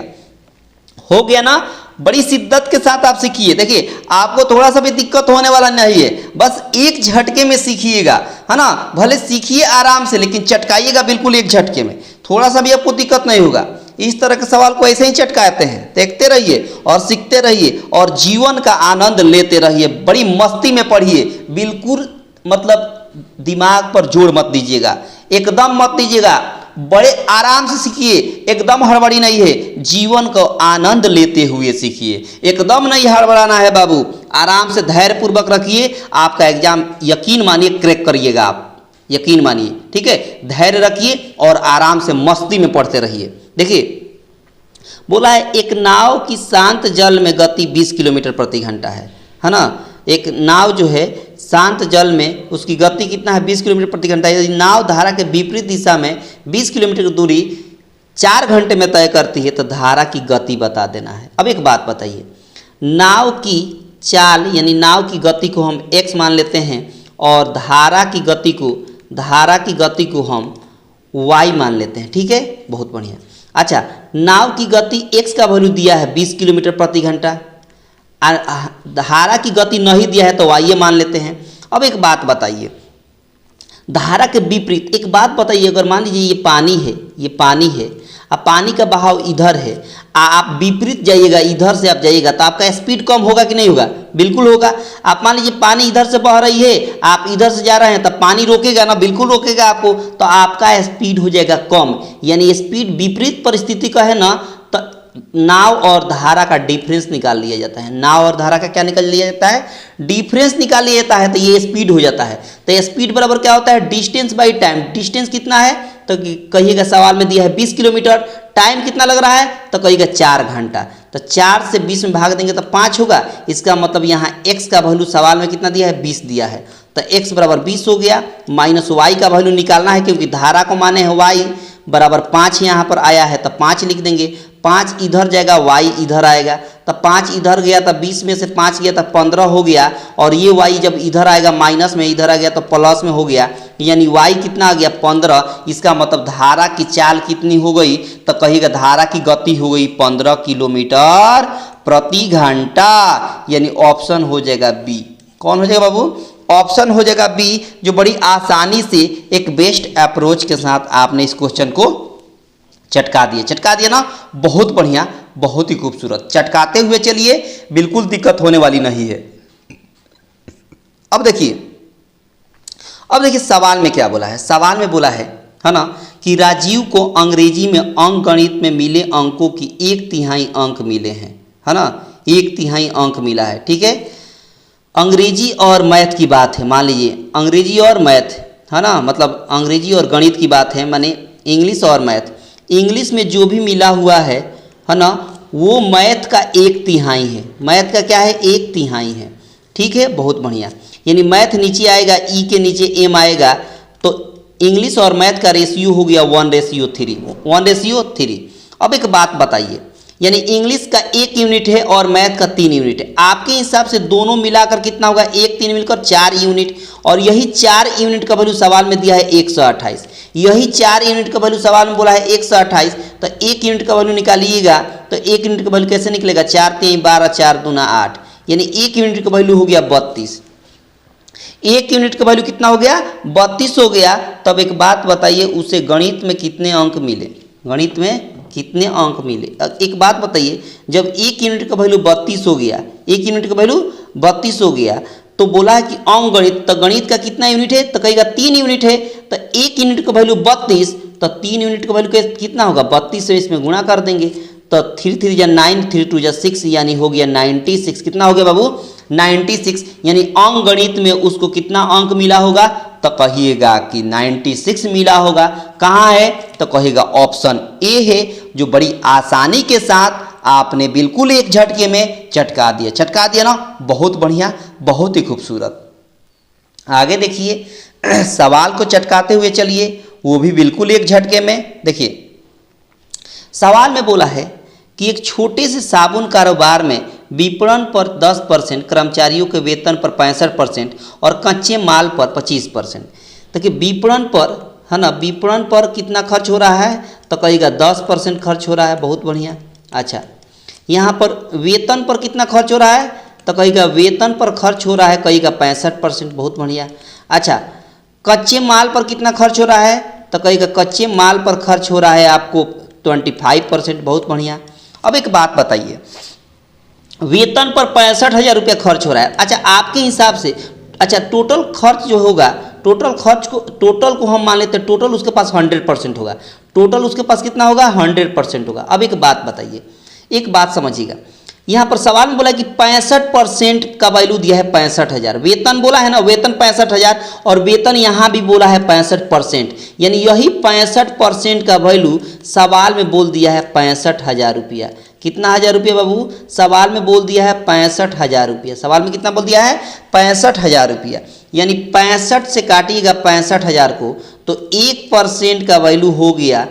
हो गया ना, बड़ी शिद्दत के साथ आप सीखिए। देखिए आपको थोड़ा सा भी दिक्कत होने वाला नहीं है, बस एक झटके में सीखिएगा, है ना। भले सीखिए आराम से, लेकिन चटकाइएगा बिल्कुल एक झटके में, थोड़ा सा भी आपको दिक्कत नहीं होगा। इस तरह के सवाल को ऐसे ही चटकाते हैं। देखते रहिए और सीखते रहिए और जीवन का आनंद लेते रहिए। बड़ी मस्ती में पढ़िए, बिल्कुल मतलब दिमाग पर जोर मत दीजिएगा, एकदम मत दीजिएगा। बड़े आराम से सीखिए, एकदम हड़बड़ी नहीं है। जीवन को आनंद लेते हुए सीखिए, एकदम नहीं हड़बड़ाना है बाबू। आराम से धैर्य पूर्वक रखिए, आपका एग्जाम यकीन मानिए क्रैक करिएगा आप, यकीन मानिए। ठीक है, धैर्य रखिए और आराम से मस्ती में पढ़ते रहिए। देखिए बोला है एक नाव की शांत जल में गति 20 किलोमीटर प्रति घंटा है ना। एक नाव जो है शांत जल में उसकी गति कितना है 20 किलोमीटर प्रति घंटा। यदि नाव धारा के विपरीत दिशा में 20 किलोमीटर की दूरी 4 घंटे में तय करती है तो धारा की गति बता देना है। अब एक बात बताइए, नाव की चाल यानी नाव की गति को हम x मान लेते हैं और धारा की गति को हम y मान लेते हैं, ठीक है, बहुत बढ़िया। अच्छा, नाव की गति x का वैल्यू दिया है 20 किलोमीटर प्रति घंटा, धारा की गति नहीं दिया है तो y मान लेते हैं। अब एक बात बताइए, धारा के विपरीत एक बात बताइए, अगर मान लीजिए ये पानी है, अब पानी का बहाव इधर है, आप विपरीत जाइएगा, इधर से आप जाइएगा तो आपका स्पीड कम होगा कि नहीं होगा? बिल्कुल होगा। आप मान लीजिए पानी इधर से बह रही है, आप इधर से जा रहे हैं, तब पानी रोकेगा ना, बिल्कुल रोकेगा आपको, तो आपका स्पीड हो जाएगा कम। यानी स्पीड विपरीत परिस्थिति का है ना, तो नाव और धारा का डिफरेंस निकाल लिया जाता है। नाव और धारा का क्या निकाल लिया जाता है? डिफरेंस निकाल लिया जाता है, तो ये स्पीड हो जाता है। तो स्पीड बराबर क्या होता है? Distance by time. डिस्टेंस कितना है तो कहिएगा, सवाल में दिया है 20 किलोमीटर, टाइम कितना लग रहा है तो कहिएगा 4 घंटा। तो 4 से 20 में भाग देंगे तो 5 होगा। इसका मतलब यहाँ x का वैल्यू सवाल में कितना दिया है? 20 दिया है, तो x बराबर 20 हो गया। माइनस y का वैल्यू निकालना है, क्योंकि धारा को माने हैं y बराबर 5 यहाँ पर आया है, तो 5 लिख देंगे। 5 इधर जाएगा, y इधर आएगा, तो 5 इधर गया तो 20 में से 5 गया तो 15 हो गया, और ये y जब इधर आएगा माइनस में, इधर आ गया तो प्लस में हो गया, यानी y कितना आ गया? 15। इसका मतलब धारा की चाल कितनी हो गई तो कहिएगा धारा की गति हो गई 15 किलोमीटर प्रति घंटा, यानी ऑप्शन हो जाएगा बी। कौन हो जाएगा बाबू? ऑप्शन हो जाएगा बी, जो बड़ी आसानी से एक बेस्ट अप्रोच के साथ आपने इस क्वेश्चन को चटका दिया ना, बहुत बढ़िया, बहुत ही खूबसूरत। चटकाते हुए चलिए, बिल्कुल दिक्कत होने वाली नहीं है। अब देखिए सवाल में क्या बोला है। सवाल में बोला है ना, कि राजीव को अंग्रेजी में अंक गणित में मिले अंकों की 1/3 अंक मिले हैं, है ना, 1/3 अंक मिला है, ठीक है। अंग्रेजी और मैथ की बात है, मान लीजिए अंग्रेजी और मैथ, है ना, मतलब अंग्रेजी और गणित की बात है, माने इंग्लिश और मैथ। इंग्लिश में जो भी मिला हुआ है ना, वो मैथ का 1/3 है। मैथ का क्या है? 1/3 है, ठीक है, बहुत बढ़िया। यानी मैथ नीचे आएगा, ई के नीचे एम आएगा, तो इंग्लिश और मैथ का रेशियो हो गया 1:3। अब एक बात बताइए, यानी इंग्लिश का 1 यूनिट है और मैथ का 3 यूनिट है। आपके हिसाब से दोनों मिलाकर कितना होगा? 1 3 मिलकर 4 यूनिट, और यही 4 यूनिट का वैल्यू सवाल में दिया है 128। यही 4 यूनिट का वैल्यू सवाल में बोला है 128, तो 1 यूनिट का वैल्यू निकालिएगा, तो 1 यूनिट का वैल्यू कैसे निकलेगा? 4 3 12, 4 दूना 8, यानी 1 यूनिट का वैल्यू हो गया 32। 1 यूनिट का वैल्यू कितना हो गया? 32 हो गया। तब एक बात बताइए, उसे गणित में कितने अंक मिले? गणित में कितने अंक मिले? एक बात बताइए, जब 1 यूनिट का वैल्यू 32 हो गया, 1 यूनिट का वैल्यू 32 हो गया, तो बोला है कि अंक गणित, तो गणित का कितना यूनिट है? तो कहेगा 3 यूनिट है, तो 1 यूनिट का वैल्यू 32, तो 3 यूनिट का वैल्यू कितना होगा? 32 से इसमें गुणा कर देंगे, तो 3 3 जा 9, 3 2 जा 6, यानी हो गया 96। कितना हो गया बाबू? 96। यानी अंक गणित में उसको कितना अंक मिला होगा? तो कहिएगा कि 96 मिला होगा। कहाँ है? तो कहेगा ऑप्शन ए है, जो बड़ी आसानी के साथ आपने बिल्कुल एक झटके में चटका दिया ना, बहुत बढ़िया, बहुत ही खूबसूरत। आगे देखिए सवाल को चटकाते हुए चलिए, वो भी बिल्कुल एक झटके में। देखिए सवाल में बोला है कि एक छोटे से साबुन कारोबार में विपणन पर 10%, कर्मचारियों के वेतन पर 65% और कच्चे माल पर 25%। देखिए विपणन पर, है ना, विपणन पर कितना खर्च हो रहा है? तो कहेगा 10% खर्च हो रहा है, बहुत बढ़िया। अच्छा, यहाँ पर वेतन पर कितना खर्च हो रहा है? तो कहेगा वेतन पर खर्च हो रहा है, कहेगा 65%, बहुत बढ़िया। अच्छा, कच्चे माल पर कितना खर्च हो रहा है? तो कहेगा कच्चे माल पर खर्च हो रहा है आपको 25%, बहुत बढ़िया। अब एक बात बताइए, वेतन पर 65,000 रुपया खर्च हो रहा है। अच्छा, आपके हिसाब से, अच्छा टोटल खर्च जो होगा, टोटल को हम मान लेते हैं, टोटल उसके पास 100% होगा। टोटल उसके पास कितना होगा? 100% होगा। अब एक बात बताइए, एक बात समझिएगा, यहाँ पर सवाल में बोला कि 65% का वैल्यू दिया है 65,000। वेतन बोला है ना, वेतन 65,000 और वेतन यहाँ भी बोला है 65%, यानी यही 65% का वैल्यू सवाल में बोल दिया है 65,000 रुपया। कितना हजार रुपया बाबू? सवाल में बोल दिया है 65,000 रुपया। सवाल में कितना बोल दिया है? 65,000 रुपया। यानी 65 से काटिएगा 65,000 को तो 1% का वैल्यू हो गया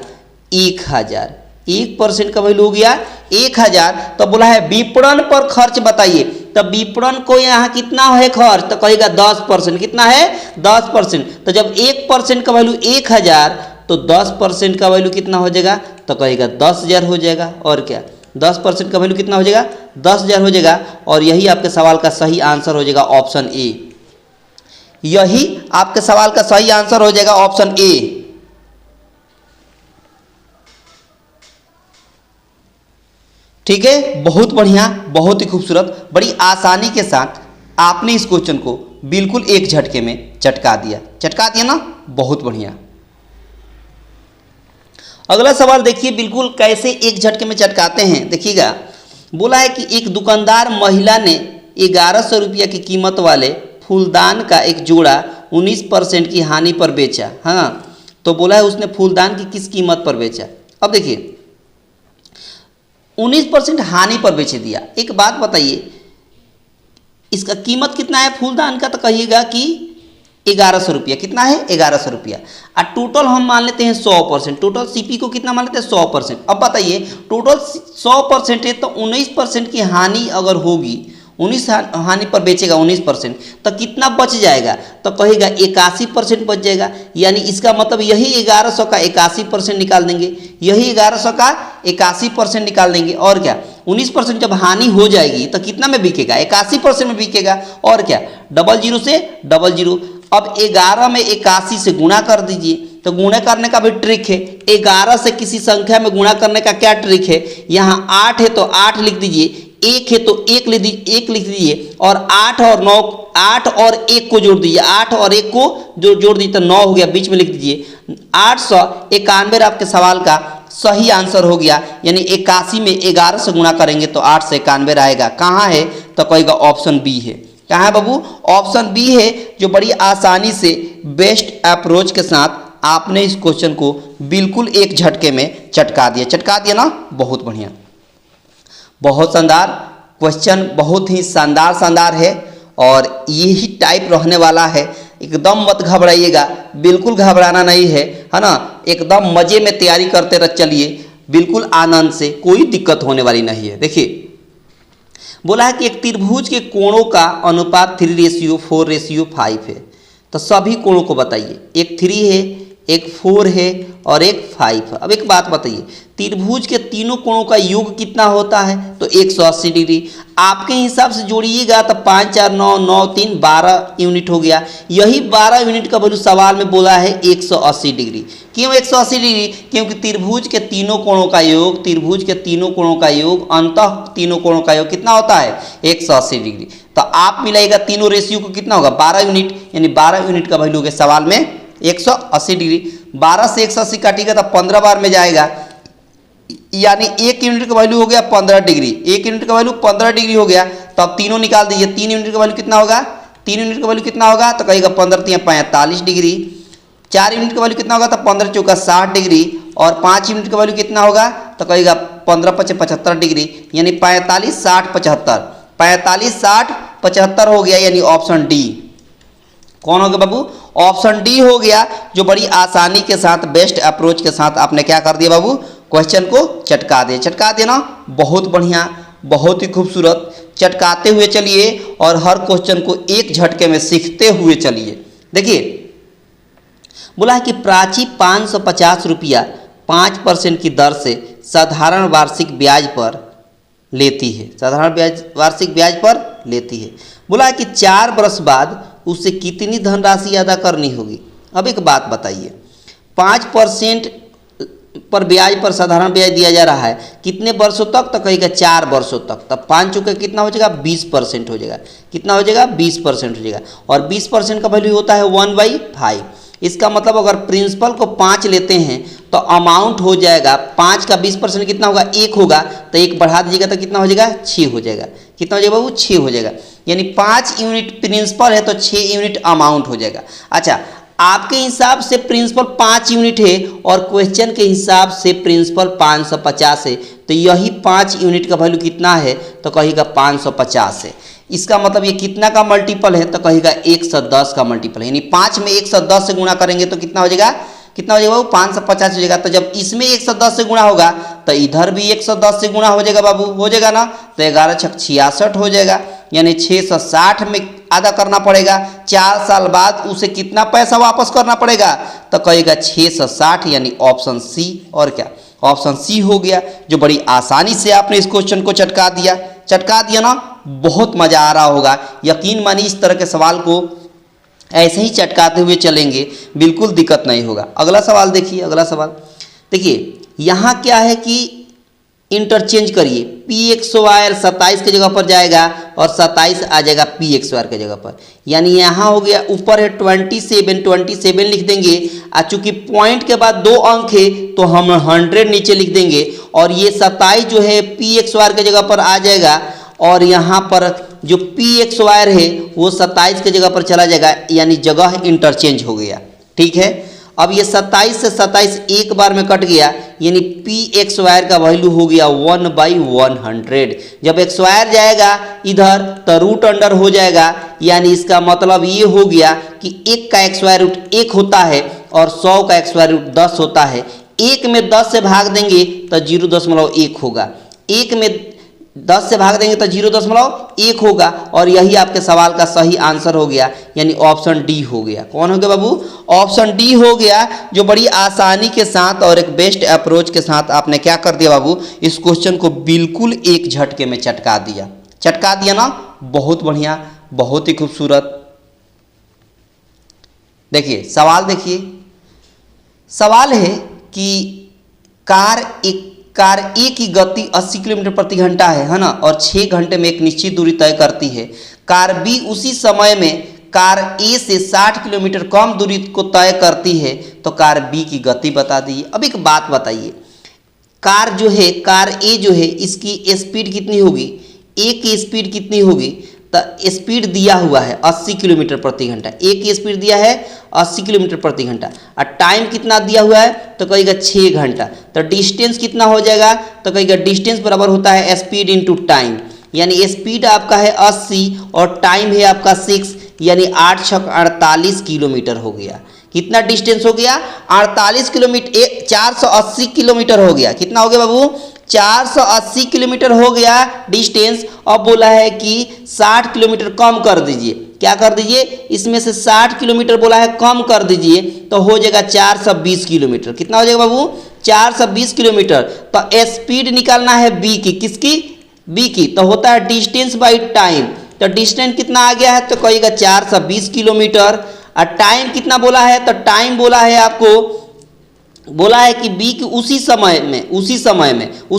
1,000। 1% का वैल्यू हो गया 1,000। तो बोला है विपणन पर खर्च बताइए, तब विपणन को यहाँ कितना है खर्च? तो कहेगा 10%। कितना है? 10%। तो जब 1% का वैल्यू 1,000 तो 10% का वैल्यू कितना हो जाएगा? तो कहेगा 10,000 हो जाएगा। और क्या 10% का वैल्यू कितना हो जाएगा? 10,000 हो जाएगा। और यही आपके सवाल का सही आंसर हो जाएगा ऑप्शन ए। यही आपके सवाल का सही आंसर हो जाएगा ऑप्शन ए। ठीक है, बहुत बढ़िया, बहुत ही खूबसूरत, बड़ी आसानी के साथ आपने इस क्वेश्चन को बिल्कुल एक झटके में चटका दिया। चटका दिया ना, बहुत बढ़िया। अगला सवाल देखिए बिल्कुल कैसे एक झटके में चटकाते हैं, देखिएगा। बोला है कि एक दुकानदार महिला ने 1100 रुपया की कीमत वाले फूलदान का एक जोड़ा 19% की हानि पर बेचा। हाँ, तो बोला है उसने फूलदान की किस कीमत पर बेचा? अब देखिए 19% हानि पर बेच दिया। एक बात बताइए, इसका कीमत कितना है फूलदान का? तो कहिएगा कि 1100 रुपया। कितना है? 1100 रुपया। और टोटल हम मान लेते हैं 100%। टोटल सीपी को कितना मान लेते हैं? 100%। अब बताइए टोटल 100% है तो 19% की हानि अगर होगी, 19 हानि पर बेचेगा 19%, तो कितना बच जाएगा? तो कहेगा 81% बच जाएगा। यानी इसका मतलब यही 1100 का 81% निकाल देंगे, यही 1100 का 81% निकाल देंगे। और क्या 19% जब हानि हो जाएगी तो कितना में बिकेगा? 81% में बिकेगा। और क्या 00 से 00। अब 11 में 81 से गुणा कर दीजिए, तो गुणा करने का भी ट्रिक है। 11 से किसी संख्या में गुणा करने का क्या ट्रिक है? यहाँ 8 है तो 8 लिख दीजिए, 1 है तो 1 लिख दीजिए, और 8 और 9, 8 और 1 को जोड़ दीजिए, 8 और 1 को जो जोड़ दीजिए तो 9 हो गया, बीच में लिख दीजिए। 891 आपके सवाल का सही आंसर हो गया। यानी 81 में 11 से गुणा करेंगे तो 8 से 91 आएगा। कहाँ है? तो कहेगा ऑप्शन बी है। कहाँ है बाबू? ऑप्शन बी है, जो बड़ी आसानी से बेस्ट अप्रोच के साथ आपने इस क्वेश्चन को बिल्कुल एक झटके में चटका दिया। चटका दिया ना, बहुत बढ़िया, बहुत शानदार क्वेश्चन, बहुत ही शानदार है। और यही टाइप रहने वाला है। एकदम मत घबराइएगा, बिल्कुल घबराना नहीं है, है ना। एकदम मजे में तैयारी करते रह चलिए, बिल्कुल आनंद से, कोई दिक्कत होने वाली नहीं है। देखिए बोला है कि एक त्रिभुज के कोणों का अनुपात 3:4:5 है। तो सभी कोणों को बताइए। एक 3 है, एक 4 है और एक 5 है। अब एक बात बताइए, त्रिभुज के तीनों कोणों का योग कितना होता है? तो 180 डिग्री। आपके हिसाब से जोड़िएगा तो 5 4 9 9 3 12 यूनिट हो गया। यही 12 यूनिट का वैल्यू सवाल में बोला है 180 डिग्री। क्यों 180 डिग्री? क्योंकि त्रिभुज के तीनों कोणों का योग, त्रिभुज के तीनों कोणों का योग, अंतः तीनों कोणों का योग कितना होता है? 180 डिग्री। तो आप मिलाइएगा तीनों रेशियो को, कितना होगा? 12 यूनिट। यानी 12 यूनिट का वैल्यू होगा सवाल में 180 डिग्री। 12 से 180 काटिएगा तो 15 बार में जाएगा। यानी 1 यूनिट का वैल्यू हो गया 15 डिग्री। 1 यूनिट का वैल्यू 15 डिग्री हो गया। तो अब तीनों निकाल दीजिए। 3 यूनिट का वैल्यू कितना होगा? 3 यूनिट का वैल्यू कितना होगा? तो कहेगा 15 3 45 डिग्री। 4 यूनिट का वैल्यू कितना होगा? तो 15 चौका 60 डिग्री। और 5 यूनिट का वैल्यू कितना होगा? तो कहेगा 15 5 75 डिग्री। यानी 45 60 75, 45 60 75 हो गया। यानी ऑप्शन डी। कौन हो गया बाबू? ऑप्शन डी हो गया, जो बड़ी आसानी के साथ, बेस्ट अप्रोच के साथ आपने क्या कर दिया बाबू? क्वेश्चन को चटका दिया। चटका दिया ना, बहुत बढ़िया, बहुत ही खूबसूरत। चटकाते हुए चलिए और हर क्वेश्चन को एक झटके में सीखते हुए चलिए। देखिए बोला है कि प्राची 550 रुपया 5% की दर से साधारण वार्षिक ब्याज पर लेती है। साधारण ब्याज वार्षिक ब्याज पर लेती है। बोला है कि 4 वर्ष बाद उसे कितनी धनराशि अदा करनी होगी? अब एक बात बताइए, 5% पर ब्याज पर साधारण ब्याज दिया जा रहा है, कितने वर्षों तक? तो कहेगा 4 वर्षों तक। तब 5 चुके कितना हो जाएगा? 20% हो जाएगा। कितना हो जाएगा? 20% हो जाएगा। और 20% का वैल्यू होता है 1/5। इसका मतलब अगर प्रिंसिपल को 5 लेते हैं तो अमाउंट हो जाएगा 5 का 20% कितना होगा, 1 होगा, तो 1 बढ़ा दीजिएगा तो कितना हो जाएगा, 6 हो जाएगा। कितना हो जाएगा बाबू, 6 हो जाएगा। यानी 5 यूनिट प्रिंसिपल है तो 6 यूनिट अमाउंट हो जाएगा। अच्छा, आपके हिसाब से प्रिंसिपल 5 यूनिट है और क्वेश्चन के हिसाब से प्रिंसिपल 550 है, तो यही 5 यूनिट का वैल्यू कितना है, तो कहिएगा 550 है। इसका मतलब ये कितना का मल्टीपल है, तो कहिएगा 110 का मल्टीपल है। यानी 5 में 110 से गुणा करेंगे तो कितना हो जाएगा, कितना हो जाएगा बाबू, 550 हो जाएगा। तो जब इसमें 110 से गुणा होगा तो इधर भी 110 से गुणा हो जाएगा बाबू, हो जाएगा ना, तो 11 छक 66 हो जाएगा। यानी 660 में आधा करना पड़ेगा, 4 साल बाद उसे कितना पैसा वापस करना पड़ेगा, तो कहेगा 660, यानी ऑप्शन सी। और क्या, ऑप्शन सी हो गया, जो बड़ी आसानी से आपने इस क्वेश्चन को चटका दिया ना। बहुत मजा आ रहा होगा, यकीन मानिए इस तरह के सवाल को ऐसे ही चटकाते हुए चलेंगे, बिल्कुल दिक्कत नहीं होगा। अगला सवाल देखिए, अगला सवाल देखिए, यहाँ क्या है कि इंटरचेंज करिए, पी एक्स वायर 27 के जगह पर जाएगा और 27 आ जाएगा पी एक्स वायर के जगह पर। यानी यहाँ हो गया, ऊपर है 27 लिख देंगे, और चूंकि पॉइंट के बाद 2 अंक है तो हम 100 नीचे लिख देंगे, और ये 27 जो है पी एक्स वायर के जगह पर आ जाएगा, और यहाँ पर जो पी एक्स वायर है वो 27 के जगह पर चला जाएगा, यानी जगह इंटरचेंज हो गया। ठीक है, अब ये 27 से 27 एक बार में कट गया, यानी पी एक्स वायर का वैल्यू हो गया 1/100। जब एक्स वायर जाएगा इधर तो रूट अंडर हो जाएगा, यानी इसका मतलब ये हो गया कि 1 का एक्स वायर रूट 1 होता है और 100 का एक्स वायर रूट 10 होता है। 1 में 10 से भाग देंगे तो 0.1 होगा, 1 में 10 से भाग देंगे तो 0.1 होगा, और यही आपके सवाल का सही आंसर हो गया, यानी ऑप्शन डी हो गया। कौन हो गया बाबू, ऑप्शन डी हो गया, जो बड़ी आसानी के साथ और एक बेस्ट अप्रोच के साथ आपने क्या कर दिया बाबू, इस क्वेश्चन को बिल्कुल एक झटके में चटका दिया ना। बहुत बढ़िया, बहुत ही खूबसूरत। देखिए सवाल, देखिए सवाल है कि कार ए की गति 80 किलोमीटर प्रति घंटा है ना, और 6 घंटे में एक निश्चित दूरी तय करती है। कार बी उसी समय में कार ए से 60 किलोमीटर कम दूरी को तय करती है, तो कार बी की गति बता दीजिए। अब एक बात बताइए, कार जो है, कार ए जो है, इसकी स्पीड कितनी होगी, ए की स्पीड कितनी होगी, तो स्पीड दिया हुआ है 80 किलोमीटर प्रति घंटा, ए की स्पीड दिया है 80 किलोमीटर प्रति घंटा, और टाइम कितना दिया हुआ है, तो कहेगा 6 घंटा। तो डिस्टेंस कितना हो जाएगा, तो कहेगा डिस्टेंस बराबर होता है स्पीड इंटू टाइम, यानी स्पीड आपका है 80 और टाइम है आपका 6, यानी 8 छक 48 किलोमीटर हो गया। कितना डिस्टेंस हो गया, 48 किलोमीटर, 480 किलोमीटर हो गया। कितना हो गया बाबू, 480 किलोमीटर हो गया डिस्टेंस। अब बोला है कि 60 किलोमीटर कम कर दीजिए, क्या कर दीजिए, इसमें से 60 किलोमीटर बोला है कम कर दीजिए, तो हो जाएगा 420 किलोमीटर। कितना हो जाएगा बाबू, 420 किलोमीटर। तो स्पीड निकालना है बी की, किसकी, बी की, तो होता है डिस्टेंस बाई टाइम। तो डिस्टेंस कितना आ गया है, तो कहिएगा 420 किलोमीटर। और टाइम कितना बोला है, तो टाइम बोला है आपको, बोला है कि बी की उसी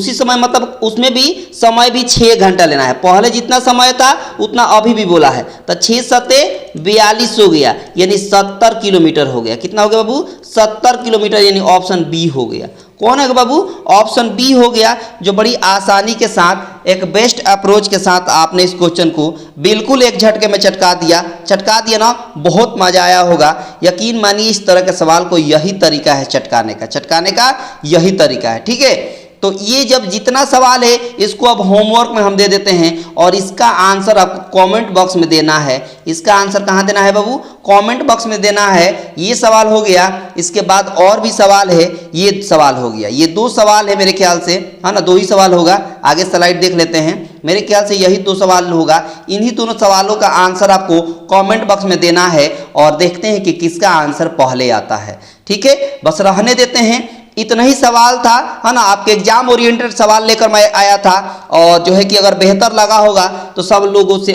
समय मतलब उसमें भी समय भी 6 घंटा लेना है। पहले जितना समय था उतना अभी भी बोला है, तो 6 सत्ते 42 हो गया, यानी 70 किलोमीटर हो गया। कितना हो गया बाबू, 70 किलोमीटर, यानी ऑप्शन बी हो गया। कौन है बाबू, ऑप्शन बी हो गया, जो बड़ी आसानी के साथ एक बेस्ट अप्रोच के साथ आपने इस क्वेश्चन को बिल्कुल एक झटके में चटका दिया ना। बहुत मजा आया होगा, यकीन मानिए इस तरह के सवाल को यही तरीका है चटकाने का यही तरीका है। ठीक है, तो ये जब जितना सवाल है इसको अब होमवर्क में हम दे देते हैं, और इसका आंसर आपको कमेंट बॉक्स में देना है। इसका आंसर कहाँ देना है बाबू, कमेंट बॉक्स में देना है। ये सवाल हो गया, इसके बाद और भी सवाल है, ये सवाल हो गया, ये 2 सवाल है मेरे ख्याल से, है ना, 2 ही सवाल होगा। आगे स्लाइड देख लेते हैं, मेरे ख्याल से यही 2 सवाल होगा। इन्हीं दोनों सवालों का आंसर आपको कमेंट बॉक्स में देना है, और देखते हैं कि किसका आंसर पहले आता है। ठीक है, बस रहने देते हैं, इतना ही सवाल था, है ना। आपके एग्जाम ओरिएंटेड सवाल लेकर मैं आया था, और जो है कि अगर बेहतर लगा होगा तो सब लोगों से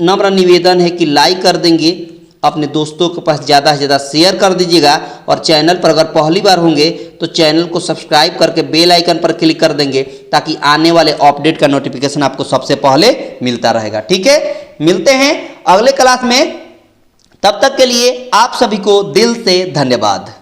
नम्र निवेदन है कि लाइक कर देंगे, अपने दोस्तों के पास ज़्यादा से ज़्यादा शेयर कर दीजिएगा, और चैनल पर अगर पहली बार होंगे तो चैनल को सब्सक्राइब करके बेल आइकन पर क्लिक कर देंगे, ताकि आने वाले अपडेट का नोटिफिकेशन आपको सबसे पहले मिलता रहेगा। ठीक है, मिलते हैं अगले क्लास में, तब तक के लिए आप सभी को दिल से धन्यवाद।